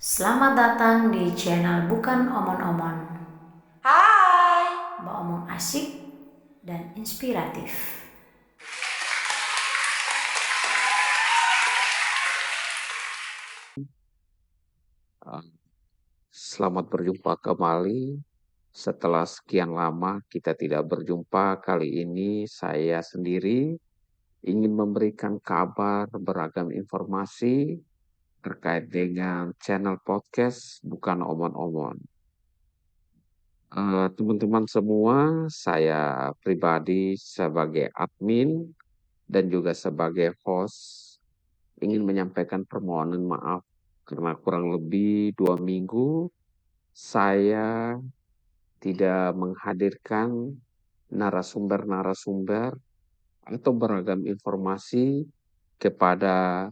Selamat datang di channel Bukan Omon-Omon. Hai, Mbak Omong asik dan inspiratif. Uh, Selamat berjumpa kembali. Setelah sekian lama kita tidak berjumpa, kali ini saya sendiri ingin memberikan kabar beragam informasi terkait dengan channel podcast Bukan Omon-Omon. Teman-teman semua, saya pribadi sebagai admin dan juga sebagai host ingin menyampaikan permohonan maaf karena kurang lebih 2 minggu saya tidak menghadirkan narasumber-narasumber atau beragam informasi kepada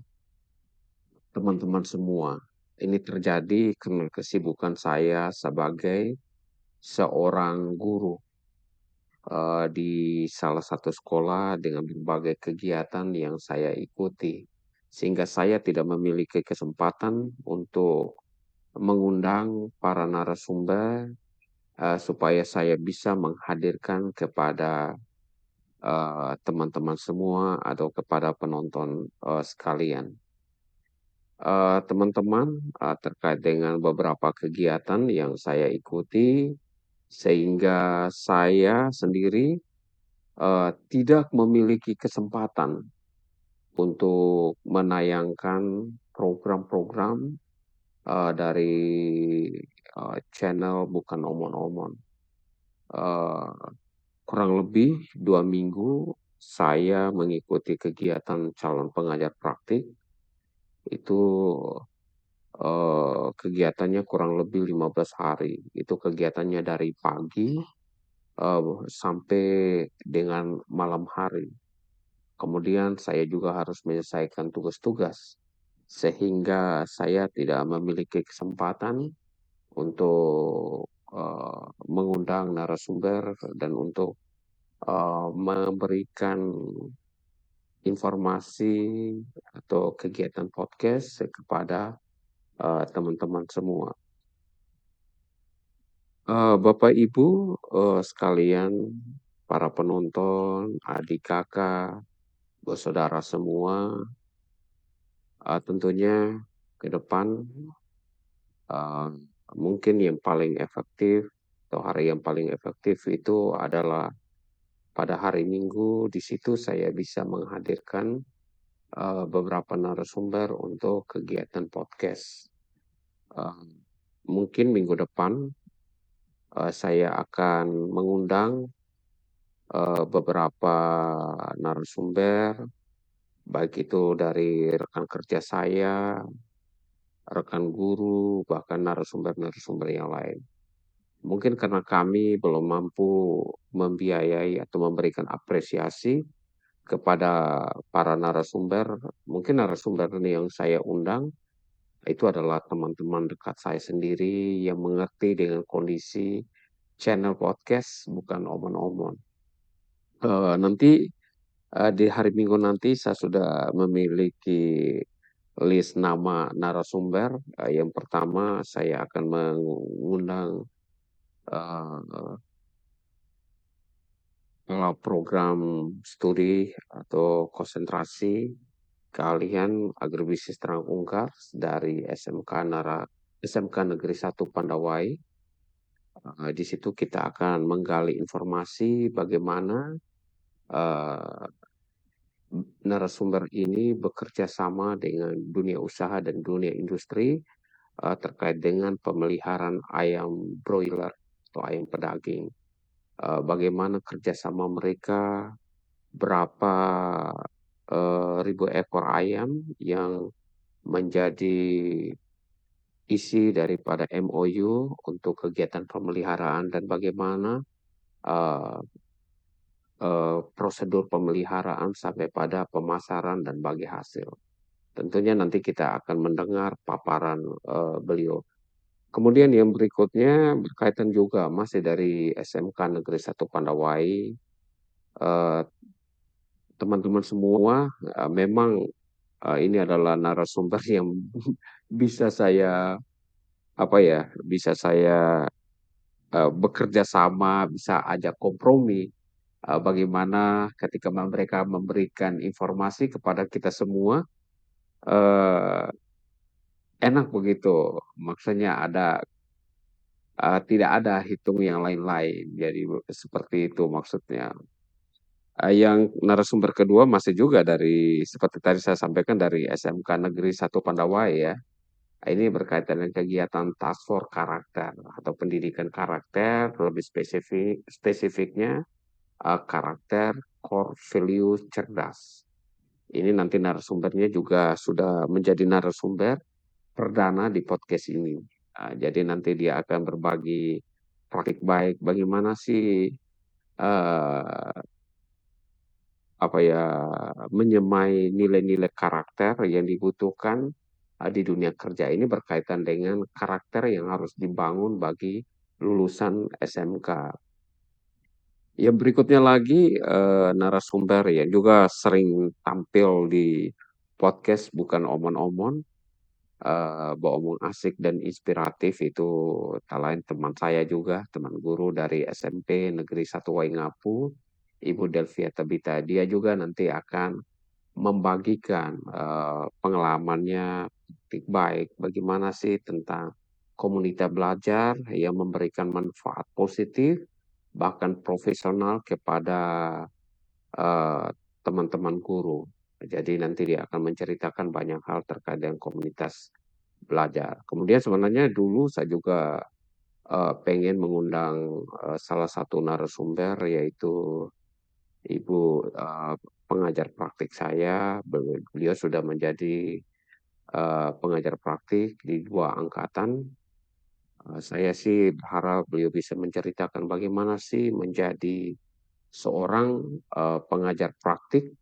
teman-teman semua. Ini terjadi karena kesibukan saya sebagai seorang guru di salah satu sekolah dengan berbagai kegiatan yang saya ikuti. Sehingga saya tidak memiliki kesempatan untuk mengundang para narasumber supaya saya bisa menghadirkan kepada teman-teman semua atau kepada penonton sekalian. Teman-teman, terkait dengan beberapa kegiatan yang saya ikuti, sehingga saya sendiri tidak memiliki kesempatan untuk menayangkan program-program dari channel Bukan Omon-Omon. Eh, Kurang lebih 2 minggu saya mengikuti kegiatan calon pengajar praktik. Itu kegiatannya kurang lebih 15 hari. Itu kegiatannya dari pagi sampai dengan malam hari. Kemudian saya juga harus menyelesaikan tugas-tugas. Sehingga saya tidak memiliki kesempatan untuk mengundang narasumber dan untuk memberikan informasi atau kegiatan podcast kepada teman-teman semua. Bapak Ibu sekalian, para penonton, adik kakak, saudara semua, tentunya ke depan uh, mungkin yang paling efektif atau hari yang paling efektif itu adalah pada hari Minggu. Di situ saya bisa menghadirkan beberapa narasumber untuk kegiatan podcast. Uh, Mungkin minggu depan saya akan mengundang beberapa narasumber, baik itu dari rekan kerja saya, rekan guru, bahkan narasumber-narasumber yang lain. Mungkin karena kami belum mampu membiayai atau memberikan apresiasi kepada para narasumber, mungkin narasumber yang saya undang itu adalah teman-teman dekat saya sendiri yang mengerti dengan kondisi channel podcast Bukan Omon-Omon. Nanti di hari Minggu nanti saya sudah memiliki list nama narasumber. Yang pertama saya akan mengundang eh, program studi atau konsentrasi keahlian agribisnis Terang Ungkar dari SMK Negeri 1 Pandawai. Di situ kita akan menggali informasi bagaimana eh, narasumber ini bekerja sama dengan dunia usaha dan dunia industri terkait dengan pemeliharaan ayam broiler atau ayam pedaging. Bagaimana kerjasama mereka, berapa ribu ekor ayam yang menjadi isi daripada MOU untuk kegiatan pemeliharaan dan bagaimana uh, prosedur pemeliharaan sampai pada pemasaran dan bagi hasil. Tentunya nanti kita akan mendengar paparan beliau. Kemudian yang berikutnya berkaitan juga masih dari SMK Negeri 1 Pandawai. Eh, Teman-teman semua memang ini adalah narasumber yang bisa saya bisa saya bekerja sama, bisa ajak kompromi. Bagaimana ketika mereka memberikan informasi kepada kita semua, eh, enak begitu. Maksudnya tidak ada hitung yang lain-lain. Jadi seperti itu maksudnya. Yang narasumber kedua masih juga dari seperti tadi saya sampaikan dari SMK Negeri 1 Pandawai ya. Ini berkaitan dengan kegiatan task force karakter atau pendidikan karakter, lebih spesifiknya karakter core value cerdas. Ini nanti narasumbernya juga sudah menjadi narasumber perdana di podcast ini. Jadi nanti dia akan berbagi praktik baik bagaimana sih eh, menyemai nilai-nilai karakter yang dibutuhkan di dunia kerja ini berkaitan dengan karakter yang harus dibangun bagi lulusan SMK. Yang berikutnya lagi narasumber yang juga sering tampil di podcast bukan omon-omon, beromong asik dan inspiratif itu tak lain teman saya juga, teman guru dari SMP Negeri 1 Waingapu, Ibu Delvia Tabita. Dia juga nanti akan membagikan pengalamannya baik bagaimana sih tentang komunitas belajar yang memberikan manfaat positif bahkan profesional kepada eh, teman-teman guru. Jadi nanti dia akan menceritakan banyak hal terkait dengan komunitas belajar. Kemudian sebenarnya dulu saya juga pengen mengundang salah satu narasumber yaitu Ibu pengajar praktik saya. Beliau sudah menjadi pengajar praktik di 2 angkatan. Saya sih berharap beliau bisa menceritakan bagaimana sih menjadi seorang pengajar praktik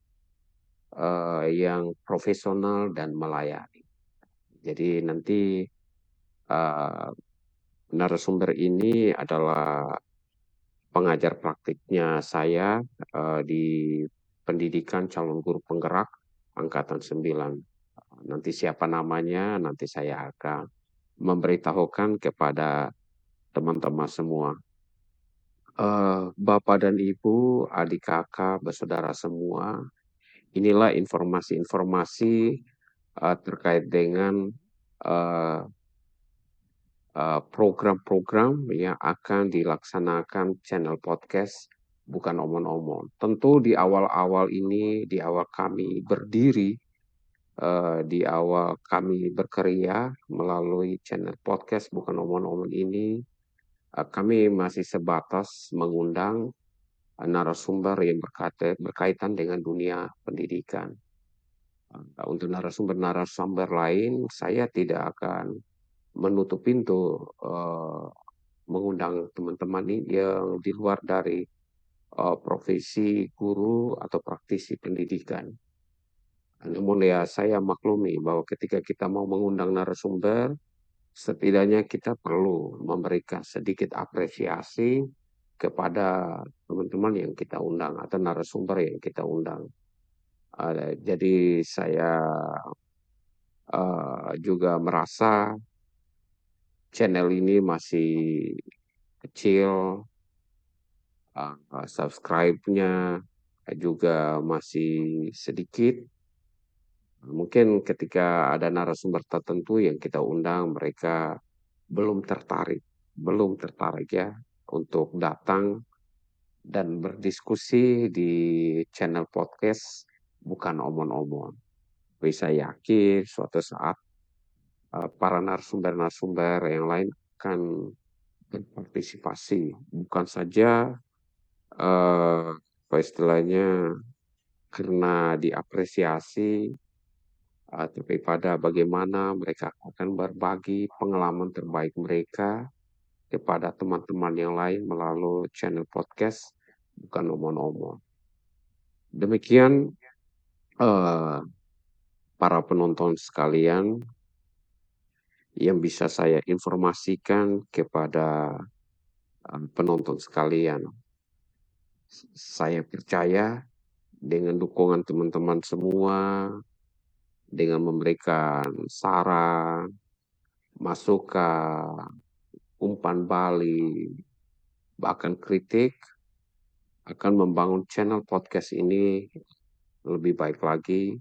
yang profesional dan melayani. Jadi nanti uh, narasumber ini adalah pengajar praktiknya saya di pendidikan calon guru penggerak angkatan 9. Nanti siapa namanya, nanti saya akan memberitahukan kepada teman-teman semua. Bapak dan Ibu, adik kakak, bersaudara semua, inilah informasi-informasi terkait dengan eh, program-program yang akan dilaksanakan channel podcast bukan omon-omon. Tentu di awal-awal ini, di awal kami berdiri, di awal kami berkarya melalui channel podcast bukan omon-omon ini, kami masih sebatas mengundang narasumber yang berkaitan dengan dunia pendidikan. Untuk narasumber-narasumber lain, saya tidak akan menutup pintu mengundang teman-teman ini yang di luar dari profesi guru atau praktisi pendidikan. Namun ya saya maklumi bahwa ketika kita mau mengundang narasumber, setidaknya kita perlu memberikan sedikit apresiasi kepada teman-teman yang kita undang atau narasumber yang kita undang. Jadi saya juga merasa channel ini masih kecil, subscribe-nya juga masih sedikit. Mungkin ketika ada narasumber tertentu yang kita undang, mereka belum tertarik ya untuk datang dan berdiskusi di channel podcast bukan omon-omon. Tapi saya yakin suatu saat para narasumber-narasumber yang lain akan berpartisipasi, bukan saja apa istilahnya karena diapresiasi, tapi pada bagaimana mereka akan berbagi pengalaman terbaik mereka kepada teman-teman yang lain melalui channel podcast bukan omon-omon. Demikian eh, para penonton sekalian yang bisa saya informasikan kepada penonton sekalian. Saya percaya dengan dukungan teman-teman semua, dengan memberikan saran, masuk ke umpan balik, bahkan kritik, akan membangun channel podcast ini lebih baik lagi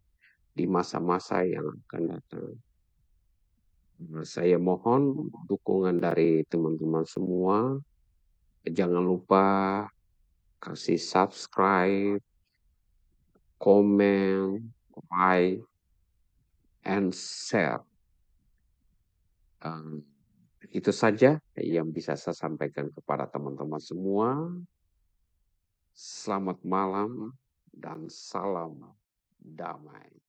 di masa-masa yang akan datang. Saya mohon dukungan dari teman-teman semua. Jangan lupa kasih subscribe, komen, like, and share. Itu saja yang bisa saya sampaikan kepada teman-teman semua. Selamat malam dan salam damai.